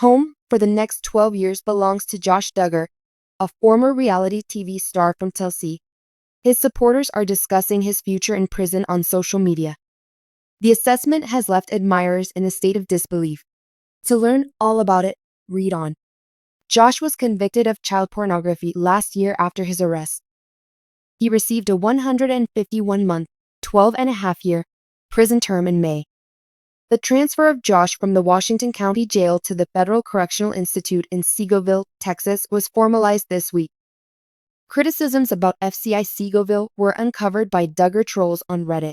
Home for the next 12 years belongs to Josh Duggar, a former reality TV star from Tennessee. His supporters are discussing his future in prison on social media. The assessment has left admirers in a state of disbelief. To learn all about it, read on. Josh was convicted of child pornography last year after his arrest. He received a 151-month, 12-and-a-half-year prison term in May. The transfer of Josh from the Washington County Jail to the Federal Correctional Institute in Seawald, Texas was formalized this week. Criticisms about FCI Seawald were uncovered by Duggar trolls on Reddit.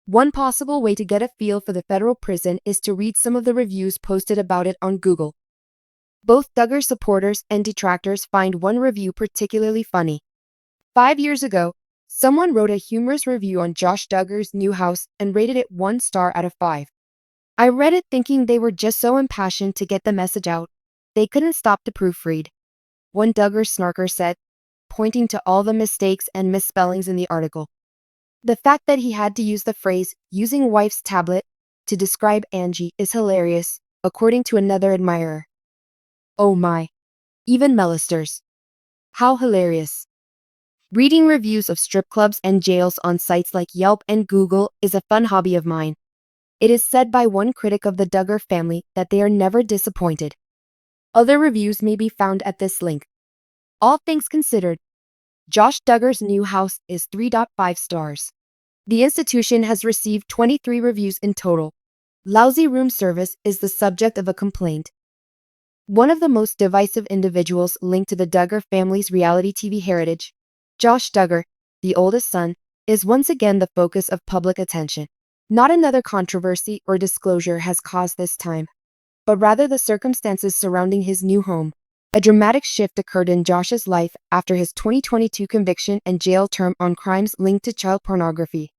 One possible way to get a feel for the federal prison is to read some of the reviews posted about it on Google. Both Duggar supporters and detractors find one review particularly funny. 5 years ago, someone wrote a humorous review on Josh Duggar's new house and rated it 1 star out of 5. I read it thinking they were just so impassioned to get the message out, they couldn't stop to proofread. One Duggar snarker said, pointing to all the mistakes and misspellings in the article. The fact that he had to use the phrase, using wife's tablet, to describe Angie is hilarious, according to another admirer. Oh my. Even Mellisters. How hilarious. Reading reviews of strip clubs and jails on sites like Yelp and Google is a fun hobby of mine. It is said by one critic of the Duggar family that they are never disappointed. Other reviews may be found at this link. All things considered, Josh Duggar's new house is 3.5 stars. The institution has received 23 reviews in total. Lousy room service is the subject of a complaint. One of the most divisive individuals linked to the Duggar family's reality TV heritage, Josh Duggar, the oldest son, is once again the focus of public attention. Not another controversy or disclosure has caused this time, but rather the circumstances surrounding his new home. A dramatic shift occurred in Josh's life after his 2022 conviction and jail term on crimes linked to child pornography.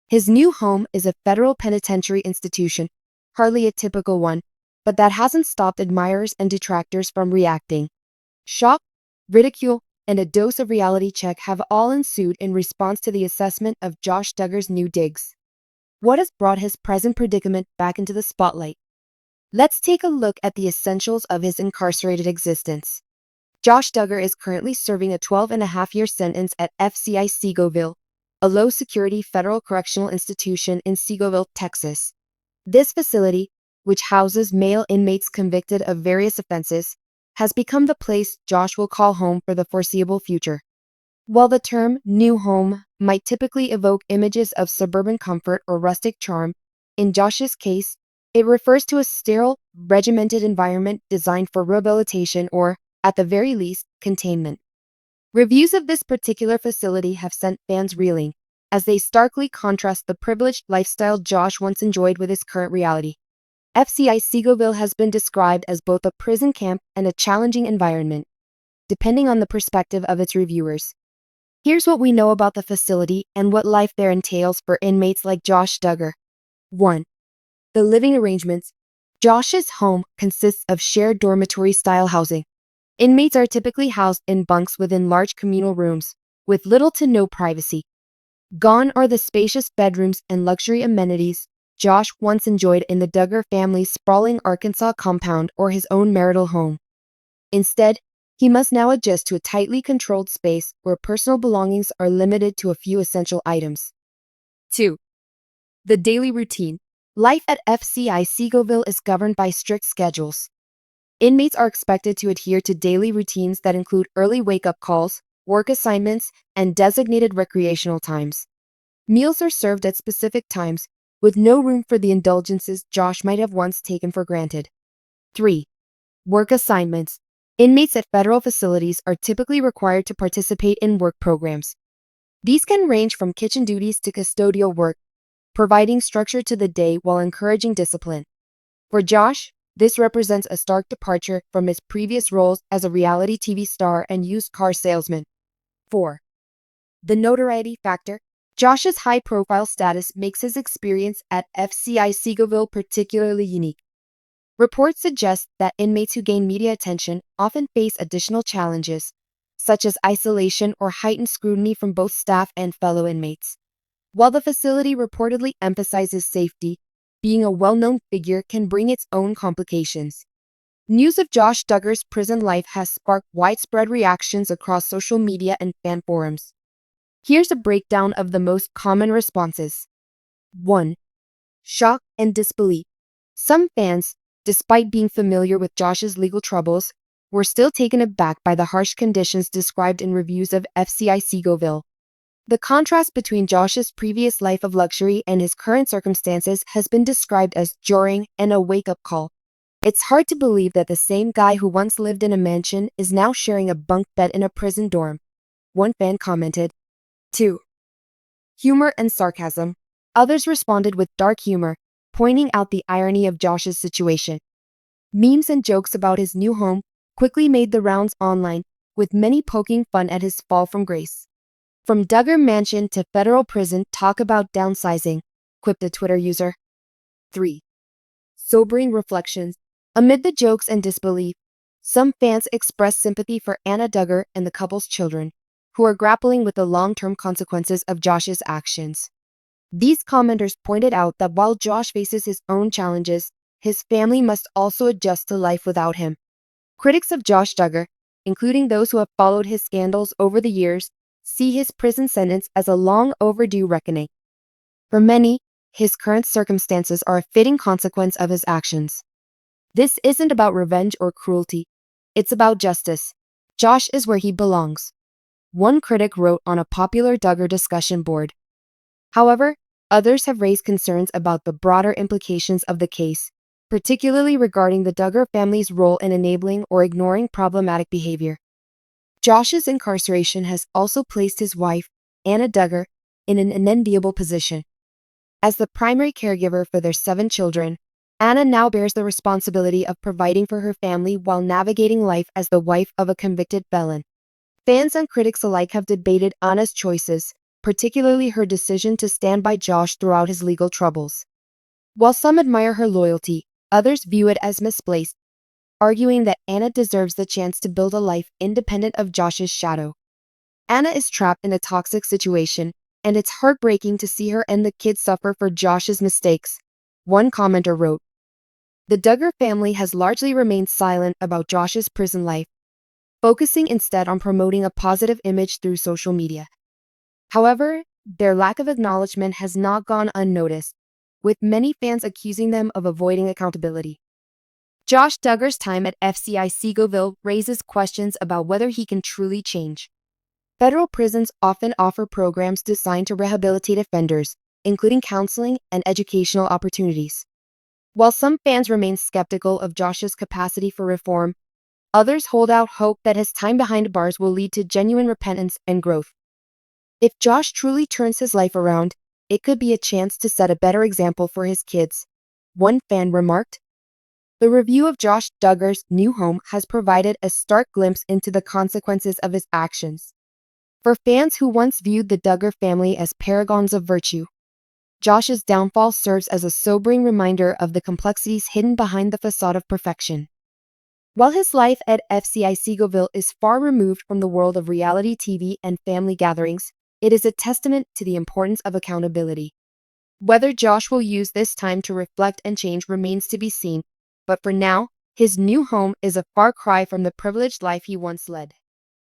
His new home is a federal penitentiary institution, hardly a typical one, but that hasn't stopped admirers and detractors from reacting. Shock, ridicule, and a dose of reality check have all ensued in response to the assessment of Josh Duggar's new digs. What has brought his present predicament back into the spotlight? Let's take a look at the essentials of his incarcerated existence. Josh Duggar is currently serving a 12-and-a-half-year sentence at FCI Seawald, a low-security federal correctional institution in Seawald, Texas. This facility, which houses male inmates convicted of various offenses, has become the place Josh will call home for the foreseeable future. While the term new home might typically evoke images of suburban comfort or rustic charm, in Josh's case, it refers to a sterile, regimented environment designed for rehabilitation or, at the very least, containment. Reviews of this particular facility have sent fans reeling, as they starkly contrast the privileged lifestyle Josh once enjoyed with his current reality. FCI Seawald has been described as both a prison camp and a challenging environment, depending on the perspective of its reviewers. Here's what we know about the facility and what life there entails for inmates like Josh Duggar. 1. The living arrangements. Josh's home consists of shared dormitory-style housing. Inmates are typically housed in bunks within large communal rooms, with little to no privacy. Gone are the spacious bedrooms and luxury amenities Josh once enjoyed in the Duggar family's sprawling Arkansas compound or his own marital home. Instead, he must now adjust to a tightly controlled space where personal belongings are limited to a few essential items. 2. The daily routine. Life at FCI Seawald is governed by strict schedules. Inmates are expected to adhere to daily routines that include early wake-up calls, work assignments, and designated recreational times. Meals are served at specific times, with no room for the indulgences Josh might have once taken for granted. 3. Work assignments. Inmates at federal facilities are typically required to participate in work programs. These can range from kitchen duties to custodial work, providing structure to the day while encouraging discipline. For Josh, this represents a stark departure from his previous roles as a reality TV star and used car salesman. 4. The notoriety factor. Josh's high-profile status makes his experience at FCI Seawald particularly unique. Reports suggest that inmates who gain media attention often face additional challenges, such as isolation or heightened scrutiny from both staff and fellow inmates. While the facility reportedly emphasizes safety, being a well-known figure can bring its own complications. News of Josh Duggar's prison life has sparked widespread reactions across social media and fan forums. Here's a breakdown of the most common responses. 1. Shock and disbelief. Some fans, despite being familiar with Josh's legal troubles, were still taken aback by the harsh conditions described in reviews of FCI Seewald. The contrast between Josh's previous life of luxury and his current circumstances has been described as jarring and a wake-up call. It's hard to believe that the same guy who once lived in a mansion is now sharing a bunk bed in a prison dorm, one fan commented. 2. Humor and sarcasm. Others responded with dark humor, pointing out the irony of Josh's situation. Memes and jokes about his new home quickly made the rounds online, with many poking fun at his fall from grace. From Duggar mansion to federal prison, talk about downsizing, quipped a Twitter user. 3. Sobering reflections. Amid the jokes and disbelief, some fans expressed sympathy for Anna Duggar and the couple's children, who are grappling with the long-term consequences of Josh's actions. These commenters pointed out that while Josh faces his own challenges, his family must also adjust to life without him. Critics of Josh Duggar, including those who have followed his scandals over the years, see his prison sentence as a long overdue reckoning. For many, his current circumstances are a fitting consequence of his actions. This isn't about revenge or cruelty. It's about justice. Josh is where he belongs, one critic wrote on a popular Duggar discussion board. However, others have raised concerns about the broader implications of the case, particularly regarding the Duggar family's role in enabling or ignoring problematic behavior. Josh's incarceration has also placed his wife, Anna Duggar, in an unenviable position. As the primary caregiver for their 7 children, Anna now bears the responsibility of providing for her family while navigating life as the wife of a convicted felon. Fans and critics alike have debated Anna's choices, particularly her decision to stand by Josh throughout his legal troubles. While some admire her loyalty, others view it as misplaced, arguing that Anna deserves the chance to build a life independent of Josh's shadow. Anna is trapped in a toxic situation, and it's heartbreaking to see her and the kids suffer for Josh's mistakes, one commenter wrote. The Duggar family has largely remained silent about Josh's prison life, focusing instead on promoting a positive image through social media. However, their lack of acknowledgement has not gone unnoticed, with many fans accusing them of avoiding accountability. Josh Duggar's time at FCI Seewald raises questions about whether he can truly change. Federal prisons often offer programs designed to rehabilitate offenders, including counseling and educational opportunities. While some fans remain skeptical of Josh's capacity for reform, others hold out hope that his time behind bars will lead to genuine repentance and growth. If Josh truly turns his life around, it could be a chance to set a better example for his kids, one fan remarked. The review of Josh Duggar's new home has provided a stark glimpse into the consequences of his actions. For fans who once viewed the Duggar family as paragons of virtue, Josh's downfall serves as a sobering reminder of the complexities hidden behind the facade of perfection. While his life at FCI Seewald is far removed from the world of reality TV and family gatherings, it is a testament to the importance of accountability. Whether Josh will use this time to reflect and change remains to be seen, but for now, his new home is a far cry from the privileged life he once led.